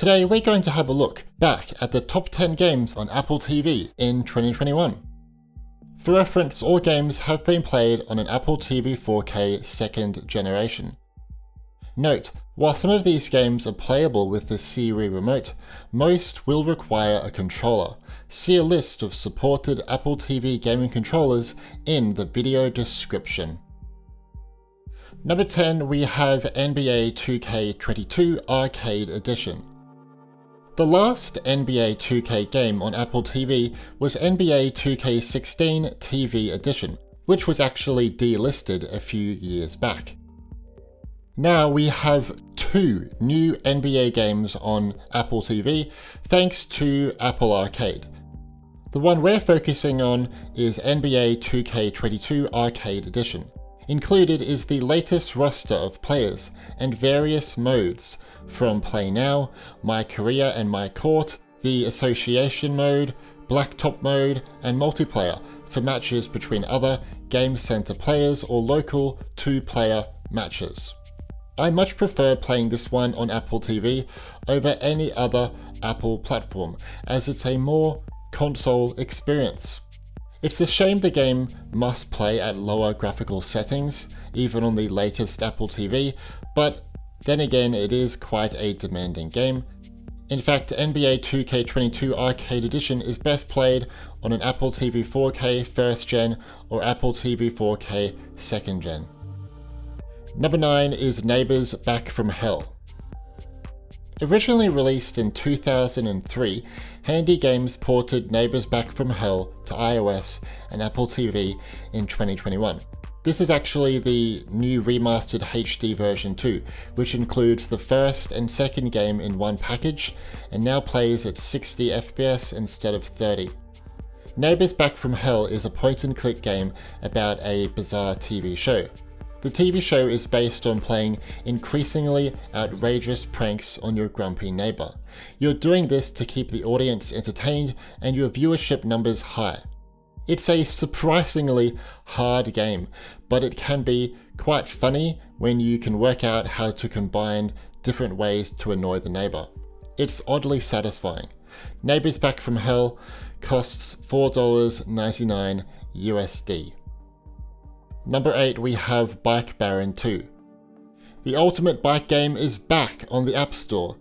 Today we're going to have a look back at the top 10 games on Apple TV in 2021. For reference, all games have been played on an Apple TV 4K second generation. Note, while some of these games are playable with the Siri remote, most will require a controller. See a list of supported Apple TV gaming controllers in the video description. Number 10, we have NBA 2K22 Arcade Edition. The last NBA 2K game on Apple TV was NBA 2K16 TV Edition, which was actually delisted a few years back. Now we have two new NBA games on Apple TV thanks to Apple Arcade. The one we're focusing on is NBA 2K22 Arcade Edition. Included is the latest roster of players and various modes, from Play Now, My Career and My Court, the Association mode, Blacktop mode, and Multiplayer for matches between other Game Center players or local two-player matches. I much prefer playing this one on Apple TV over any other Apple platform, as it's a more console experience. It's a shame the game must play at lower graphical settings, even on the latest Apple TV, but then again it is quite a demanding game. In fact, NBA 2K22 Arcade Edition is best played on an Apple TV 4K first gen or Apple TV 4K second gen. Number 9 is Neighbours Back from Hell. Originally released in 2003, Handy Games ported Neighbours Back from Hell to iOS and Apple TV in 2021. This is actually the new remastered HD version too, which includes the first and second game in one package and now plays at 60 FPS instead of 30. Neighbours Back from Hell is a point-and-click game about a bizarre TV show. The TV show is based on playing increasingly outrageous pranks on your grumpy neighbour. You're doing this to keep the audience entertained and your viewership numbers high. It's a surprisingly hard game, but it can be quite funny when you can work out how to combine different ways to annoy the neighbour. It's oddly satisfying. Neighbours Back from Hell costs $4.99 USD. Number 8, we have Bike Baron 2. The ultimate bike game is back on the App Store.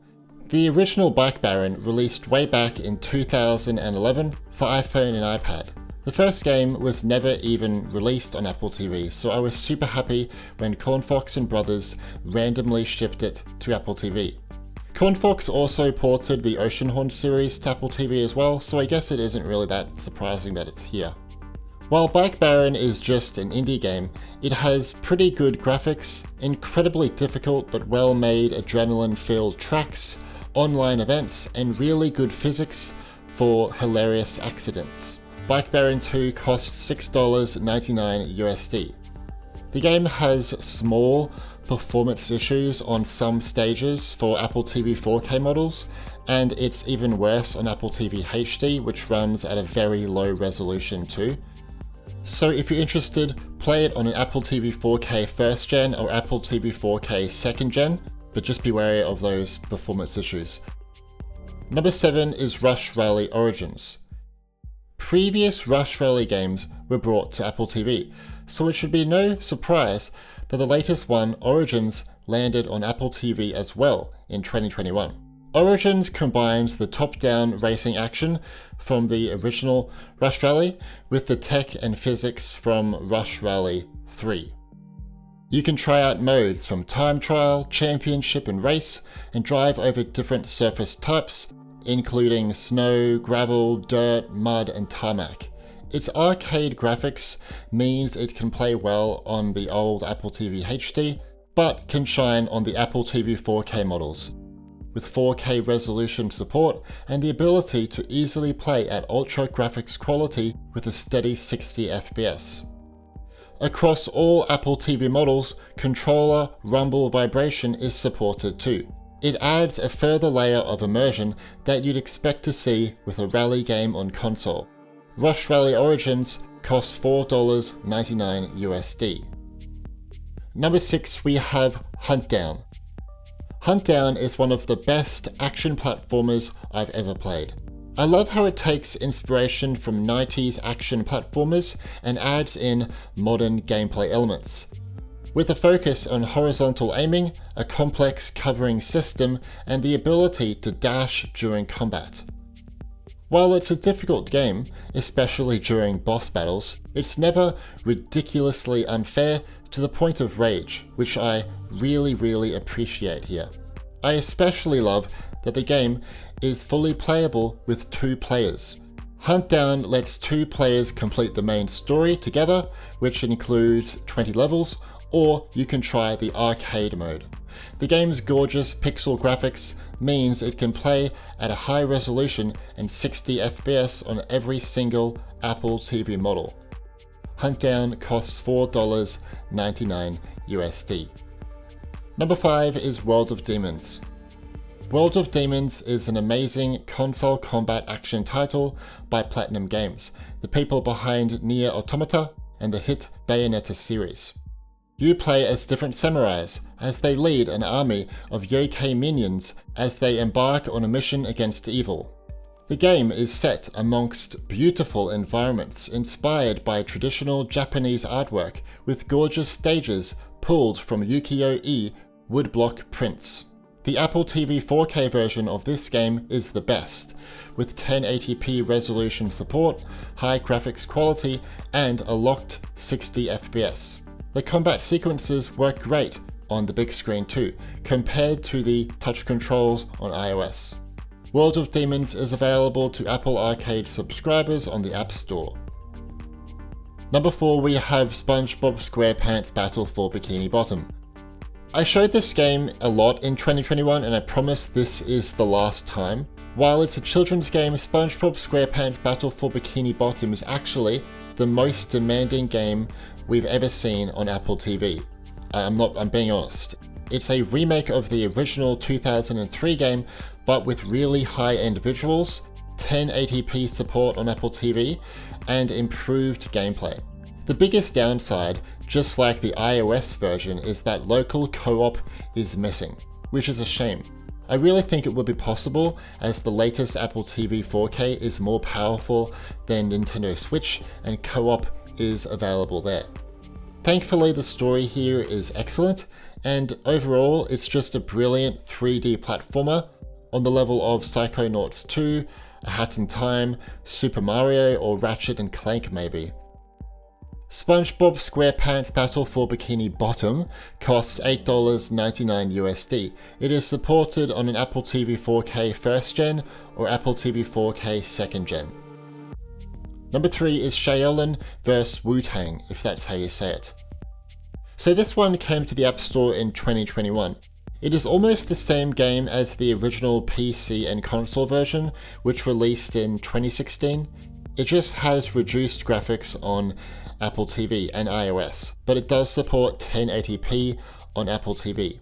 The original Bike Baron released way back in 2011 for iPhone and iPad. The first game was never even released on Apple TV, so I was super happy when Cornfox and Brothers randomly shipped it to Apple TV. Cornfox also ported the Oceanhorn series to Apple TV as well, so I guess it isn't really that surprising that it's here. While Bike Baron is just an indie game, it has pretty good graphics, incredibly difficult but well-made adrenaline-filled tracks, online events, and really good physics for hilarious accidents. Bike Baron 2 costs $6.99 USD. The game has small performance issues on some stages for Apple TV 4K models, and it's even worse on Apple TV HD, which runs at a very low resolution too. So if you're interested, play it on an Apple TV 4K first gen or Apple TV 4K second gen, but just be wary of those performance issues. Number 7 is Rush Rally Origins. Previous Rush Rally games were brought to Apple TV, so it should be no surprise that the latest one, Origins, landed on Apple TV as well in 2021. Origins combines the top-down racing action from the original Rush Rally with the tech and physics from Rush Rally 3. You can try out modes from time trial, championship and race, and drive over different surface types, including snow, gravel, dirt, mud, and tarmac. Its arcade graphics means it can play well on the old Apple TV HD, but can shine on the Apple TV 4K models, with 4K resolution support and the ability to easily play at ultra graphics quality with a steady 60 FPS. Across all Apple TV models, controller rumble vibration is supported too. It adds a further layer of immersion that you'd expect to see with a rally game on console. Rush Rally Origins costs $4.99 USD. Number 6, we have Huntdown. Huntdown is one of the best action platformers I've ever played. I love how it takes inspiration from 90s action platformers and adds in modern gameplay elements. With a focus on horizontal aiming, a complex covering system, and the ability to dash during combat. While it's a difficult game, especially during boss battles, it's never ridiculously unfair to the point of rage, which I really appreciate here. I especially love that the game is fully playable with 2 players. Huntdown lets 2 players complete the main story together, which includes 20 levels, or you can try the arcade mode. The game's gorgeous pixel graphics means it can play at a high resolution and 60 FPS on every single Apple TV model. Huntdown costs $4.99 USD. Number 5 is World of Demons. World of Demons is an amazing console combat action title by Platinum Games, the people behind Nier Automata and the hit Bayonetta series. You play as different samurais as they lead an army of yokai minions as they embark on a mission against evil. The game is set amongst beautiful environments inspired by traditional Japanese artwork with gorgeous stages pulled from ukiyo-e woodblock prints. The Apple TV 4K version of this game is the best, with 1080p resolution support, high graphics quality, and a locked 60 FPS. The combat sequences work great on the big screen too, compared to the touch controls on iOS. World of Demons is available to Apple Arcade subscribers on the App Store. Number 4, we have SpongeBob SquarePants Battle for Bikini Bottom. I showed this game a lot in 2021 and I promise this is the last time. While it's a children's game, SpongeBob SquarePants Battle for Bikini Bottom is actually the most demanding game we've ever seen on Apple TV. I'm being honest. It's a remake of the original 2003 game, but with really high-end visuals, 1080p support on Apple TV, and improved gameplay. The biggest downside, just like the iOS version, is that local co-op is missing, which is a shame. I really think it would be possible, as the latest Apple TV 4K is more powerful than Nintendo Switch, and co-op is available there. Thankfully, the story here is excellent, and overall it's just a brilliant 3D platformer on the level of Psychonauts 2, A Hat in Time, Super Mario, or Ratchet and Clank maybe. SpongeBob SquarePants Battle for Bikini Bottom costs $8.99 USD. It is supported on an Apple TV 4K 1st Gen or Apple TV 4K 2nd Gen. Number 3 is Shaolin vs Wutang, if that's how you say it. So this one came to the App Store in 2021. It is almost the same game as the original PC and console version, which released in 2016. It just has reduced graphics on Apple TV and iOS, but it does support 1080p on Apple TV.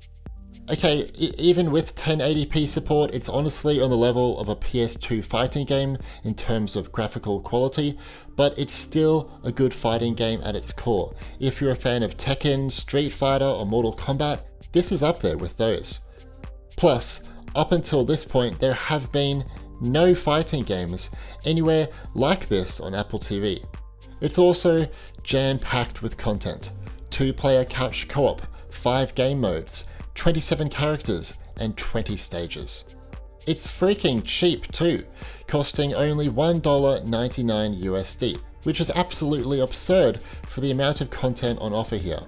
Okay, even with 1080p support, it's honestly on the level of a PS2 fighting game in terms of graphical quality, but it's still a good fighting game at its core. If you're a fan of Tekken, Street Fighter, or Mortal Kombat, this is up there with those. Plus, up until this point, there have been no fighting games anywhere like this on Apple TV. It's also jam-packed with content, 2-player couch co-op, 5 game modes, 27 characters, and 20 stages. It's freaking cheap too, costing only $1.99 USD, which is absolutely absurd for the amount of content on offer here.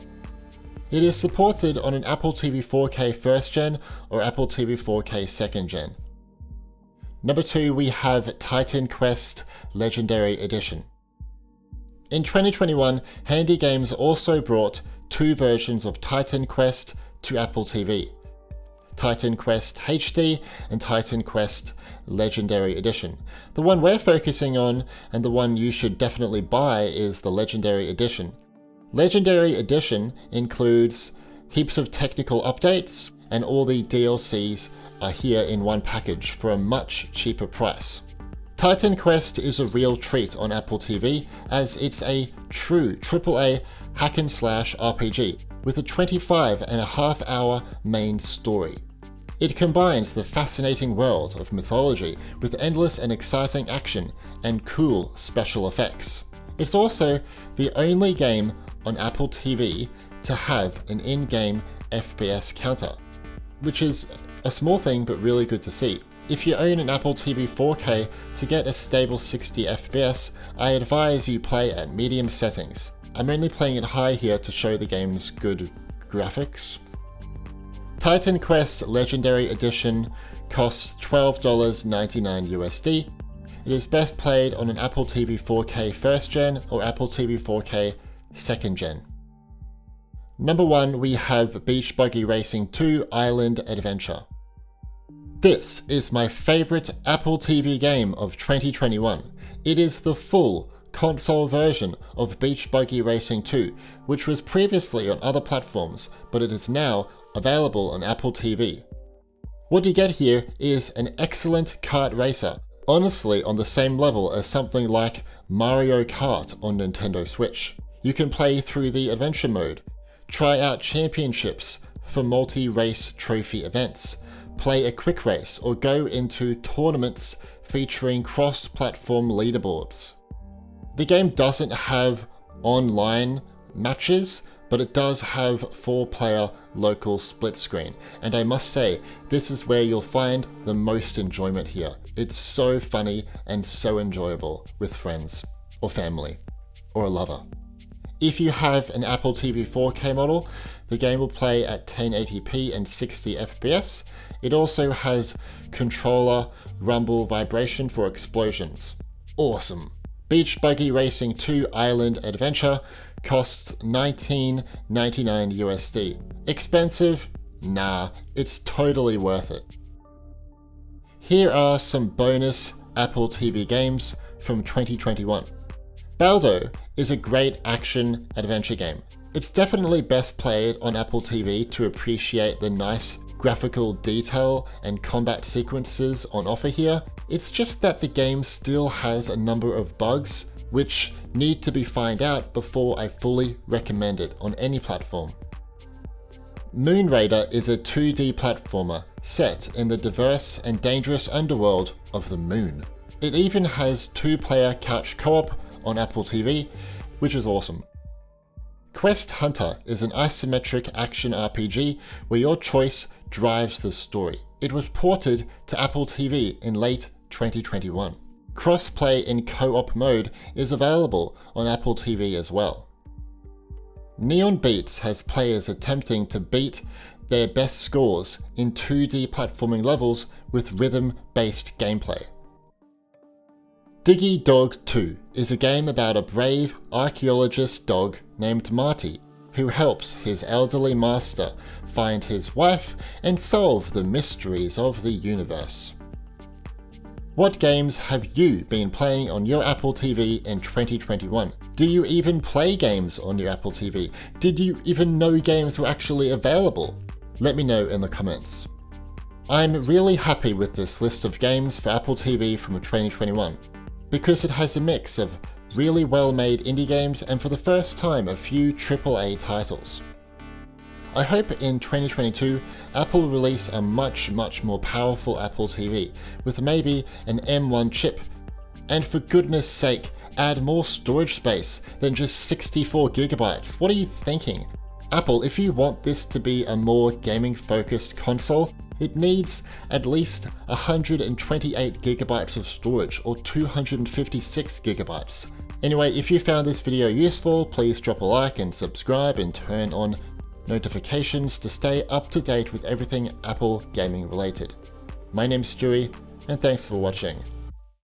It is supported on an Apple TV 4K 1st Gen or Apple TV 4K 2nd Gen. Number 2, we have Titan Quest Legendary Edition. In 2021, Handy Games also brought 2 versions of Titan Quest to Apple TV. Titan Quest HD and Titan Quest Legendary Edition. The one we're focusing on, and the one you should definitely buy, is the Legendary Edition. Legendary Edition includes heaps of technical updates, and all the DLCs are here in one package for a much cheaper price. Titan Quest is a real treat on Apple TV, as it's a true AAA hack-and-slash RPG with a 25.5-hour main story. It combines the fascinating world of mythology with endless and exciting action and cool special effects. It's also the only game on Apple TV to have an in-game FPS counter, which is a small thing but really good to see. If you own an Apple TV 4K, to get a stable 60 FPS, I advise you play at medium settings. I'm only playing it high here to show the game's good graphics. Titan Quest Legendary Edition costs $12.99 USD. It is best played on an Apple TV 4K 1st Gen or Apple TV 4K 2nd Gen. Number 1, we have Beach Buggy Racing 2 Island Adventure. This is my favorite Apple TV game of 2021. It is the full console version of Beach Buggy Racing 2, which was previously on other platforms, but it is now available on Apple TV. What you get here is an excellent kart racer, honestly on the same level as something like Mario Kart on Nintendo Switch. You can play through the adventure mode, try out championships for multi-race trophy events, play a quick race, or go into tournaments featuring cross-platform leaderboards. The game doesn't have online matches, but it does have 4-player local split screen, and I must say, this is where you'll find the most enjoyment here. It's so funny and so enjoyable with friends, or family, or a lover. If you have an Apple TV 4K model, the game will play at 1080p and 60 FPS. It also has controller rumble vibration for explosions. Awesome! Beach Buggy Racing 2 Island Adventure costs $19.99 USD. Expensive? Nah, it's totally worth it. Here are some bonus Apple TV games from 2021. Baldo is a great action adventure game. It's definitely best played on Apple TV to appreciate the nice graphical detail and combat sequences on offer here. It's just that the game still has a number of bugs which need to be found out before I fully recommend it on any platform. Moon Raider is a 2D platformer set in the diverse and dangerous underworld of the moon. It even has 2-player couch co-op on Apple TV, which is awesome. Quest Hunter is an isometric action RPG where your choice drives the story. It was ported to Apple TV in late 2021. Crossplay in co-op mode is available on Apple TV as well. Neon Beats has players attempting to beat their best scores in 2D platforming levels with rhythm-based gameplay. Diggy Dog 2 is a game about a brave archaeologist dog named Marty who helps his elderly master find his wife and solve the mysteries of the universe. What games have you been playing on your Apple TV in 2021? Do you even play games on your Apple TV? Did you even know games were actually available? Let me know in the comments. I'm really happy with this list of games for Apple TV from 2021 because it has a mix of really well-made indie games and for the first time a few AAA titles. I hope in 2022 Apple will release a much more powerful Apple TV with maybe an M1 chip, and for goodness sake add more storage space than just 64 gigabytes. What are you thinking? Apple, if you want this to be a more gaming focused console, it needs at least 128 gigabytes of storage or 256 gigabytes. Anyway, if you found this video useful, please drop a like and subscribe and turn on notifications to stay up to date with everything Apple gaming related. My name's Stewie, and thanks for watching.